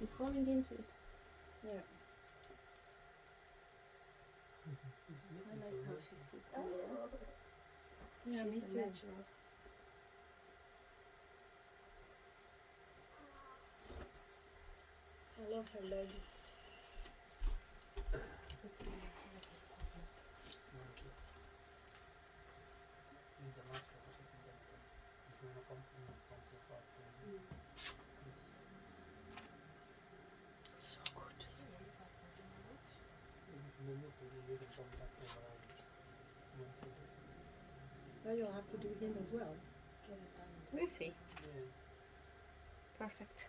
She's falling into it. Yeah. I like how she sits in there. Yeah, She's me a too. natural. I love her legs. So good. Now you'll have to do him as well. We'll see. Perfect.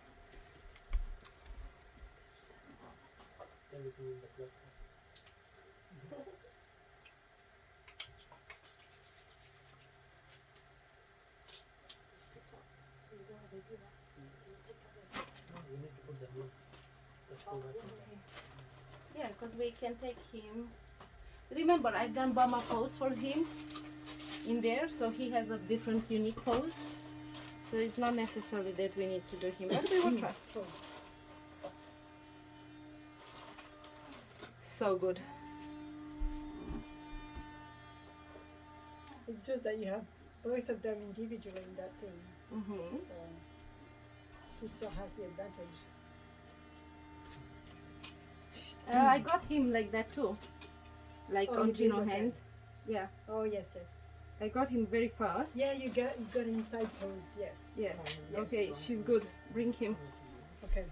Everything in the blood. We need to put the blue. Yeah, because we can take him. Remember, I've done Bama pose for him in there, so he has a different unique pose. So it's not necessarily that we need to do him, but we will try. Cool. So good. It's just that you have both of them individually in that thing. Mm-hmm. So she still has the advantage. I got him like that too, like Oh, on you did? Gino Okay. hands. Yeah, Oh yes, yes. I got him very fast. Yeah, you got inside pose. Yes. Yeah. Yes. Okay, she's good. Bring him. Okay.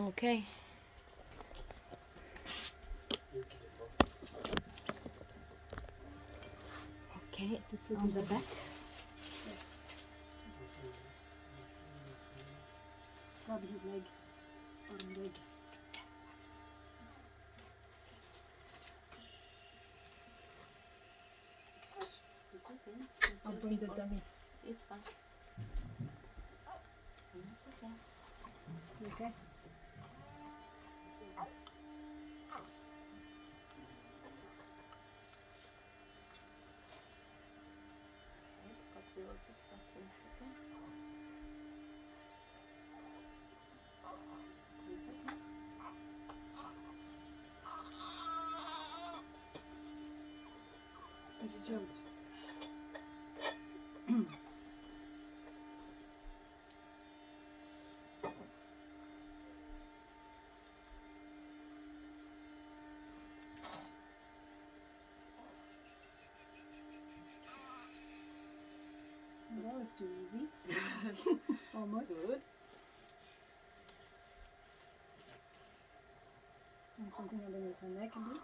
Okay. Okay, on the back. Yes. Just grab his leg. Bottom leg. It's okay. I'll bring the dummy. It's fine. It's okay. It's okay. But we will fix that in a second. It's okay. He's jumped. That was too easy. Almost. Good. And something underneath her neck, maybe?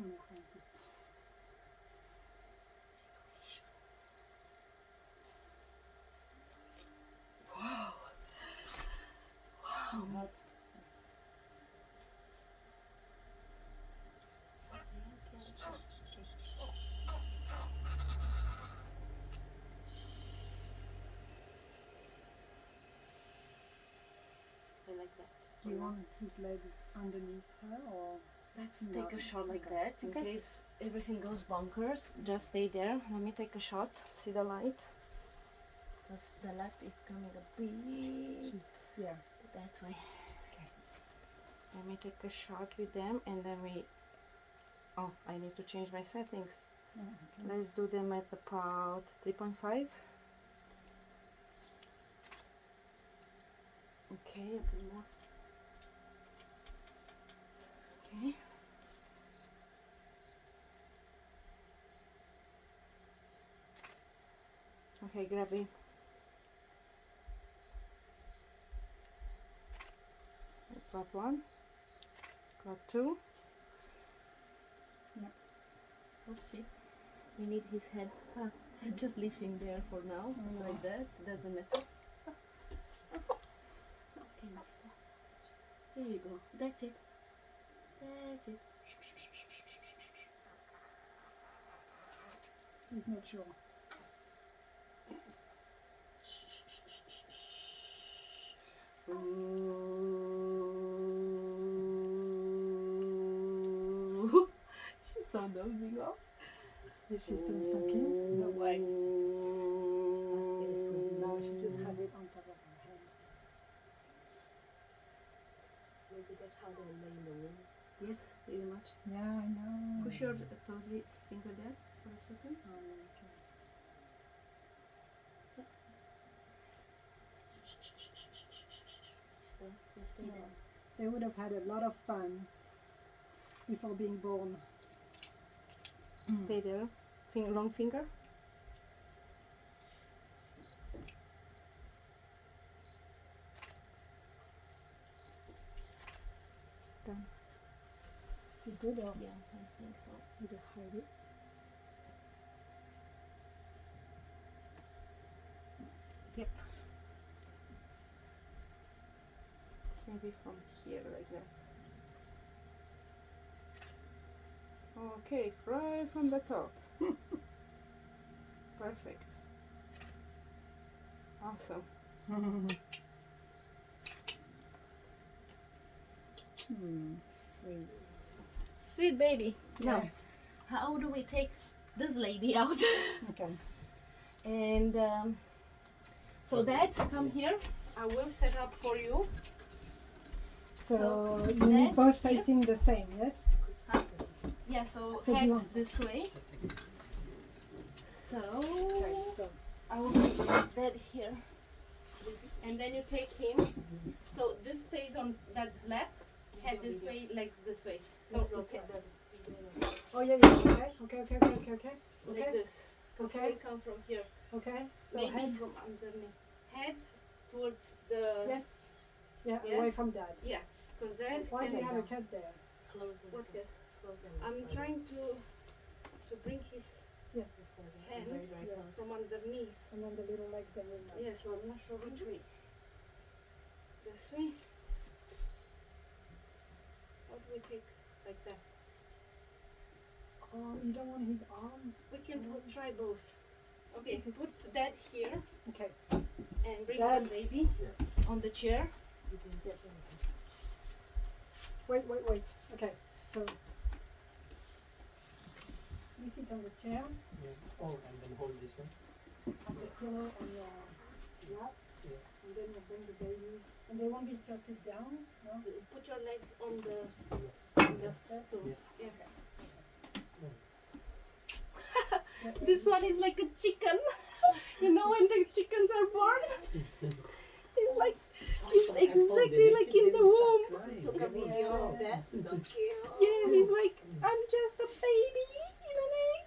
Oh, like this. Wow. Wow. That's I like that. Do you want his legs underneath her or? Let's No. take a shot like Okay. that in Okay. case everything goes bonkers. Just stay there. Let me take a shot. See the light? Because the light is coming a bit She's, yeah. that way. Okay. Let me take a shot with them and then we. Oh, I need to change my settings. Oh, okay. Let's do them at about 3.5. Okay, a bit more. Okay. Okay, grab it. Got one. Got two. Yeah. Oopsie. We need his head. Just leave him there for now, like that. Doesn't matter. Okay, nice. Here you go. That's it. That's it. Please make sure. Ooh. She's so nosy, no? Is she still sucking? No way. Now she just has it on top of her head. Maybe that's how they lay in the wind. Yes, very much. Yeah, I know. Push your toesy finger there for a second. Okay. You stay Yeah. there. They would have had a lot of fun before being born. Stay there. Long finger. Done. Is it good or Yeah, I think so. would you hide it? Yep. Maybe from here like that. Okay, right from the top. Perfect. Awesome. Sweet. Sweet baby. Now, Yeah. how do we take this lady out? Okay. And so that, come here. I will set up for you. So you that need both here. facing the same, yes? Yeah, so So do you heads want- this way. So Okay, so I will put that here. And then you take him. So this stays on dad's lap. Head this way, legs this way. So Okay. oh yeah, yeah, okay. like this. Because Okay. he will come from here. Okay. So Maybe heads. from underneath. Heads towards the Yes. Yeah, Yeah. away from dad. yeah. Because that Why do you can have a cat there? Close them. what the, Close them. I'm trying to bring his Yes. hands Very close. from underneath. And then the little legs they will not. Yeah, so I'm not sure which way. This way. How do we take like that? Oh, you don't want his arms. We can try both. Okay, put that here Okay. and bring Dad. the baby on the chair. Yes. Wait. Okay. So you sit on the chair, Yeah. Oh, and then hold this one. have the pillow on your lap, Yeah. and then you bring the babies, and they won't be tilted down. No. Put your legs on the Step. stool. Yeah. Yeah. Yeah, This one is like a chicken. You know when the chickens are born? He's like, he's exactly like in the womb. Took a video of that. So cute. Yeah, he's like, I'm just a baby in an egg.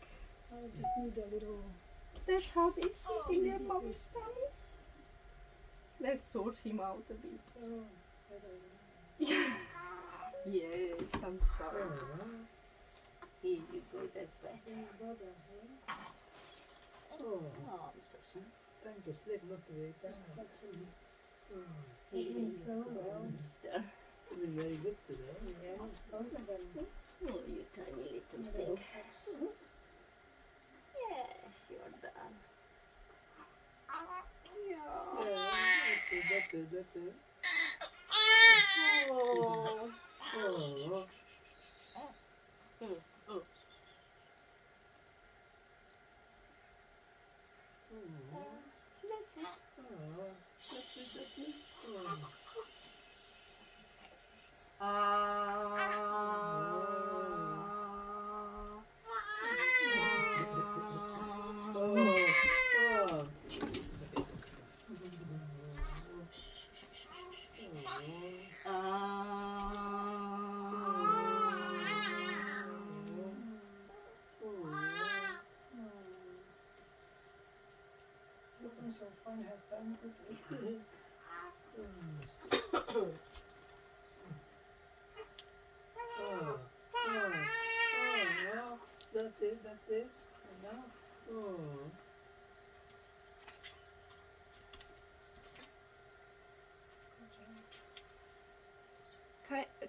I just need a little. That's how they sit in their maybe mommy's this. tummy. Let's sort him out a bit. So Yes, I'm sorry. Oh, Here you go, that's better. oh, Oh, I'm so sorry. time to sleep, not to wake up. You're doing so well. Mister. Doing very good today. Yes, both of them. Oh, you tiny little Little thing. action. Yes, you're done. Yeah, Yeah. that's it. Oh. Oh, Oh. That's it. That's it. This one's so fun. Have fun quickly. That's it. And now, oh.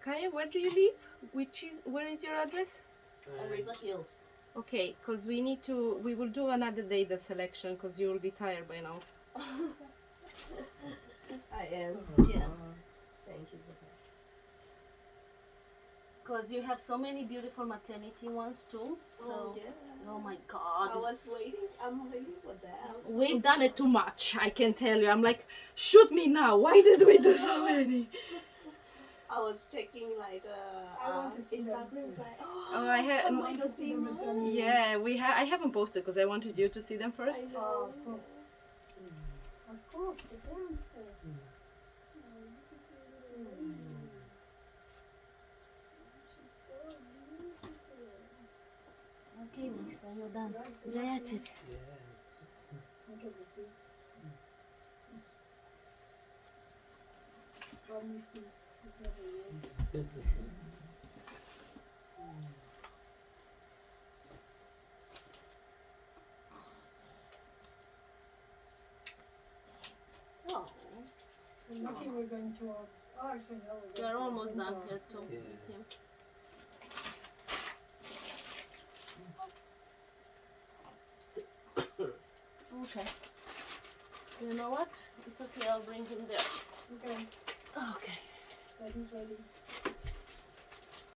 Kaya, where do you live? Where is your address? River Hills. Okay, because we will do another day that selection because you will be tired by now. I am. Yeah. Thank you for that. Because you have so many beautiful maternity ones too. So, Oh, yeah. oh my I God. was waiting. I'm waiting for that. I was so We've done it too much, I can tell you. I'm like, shoot me now. Why did we do so many? I was checking like I want to see them. Instagram. It's like, Oh, I can't have. wait to see them and tell mine. me. Yeah, I haven't posted because I wanted you to see them first. I know. Oh, of course. Of course, the parents first. Mm. She's so beautiful. Okay, mister, you're done. That's That's it. Yeah. Look at the feet. Bunny feet. Look at the leg. Oh, I'm lucky we're going towards. Oh, actually, no. we're almost done here too. Yeah. With him. Okay. You know what? It's okay. I'll bring him there. Okay, Okay. Daddy's ready.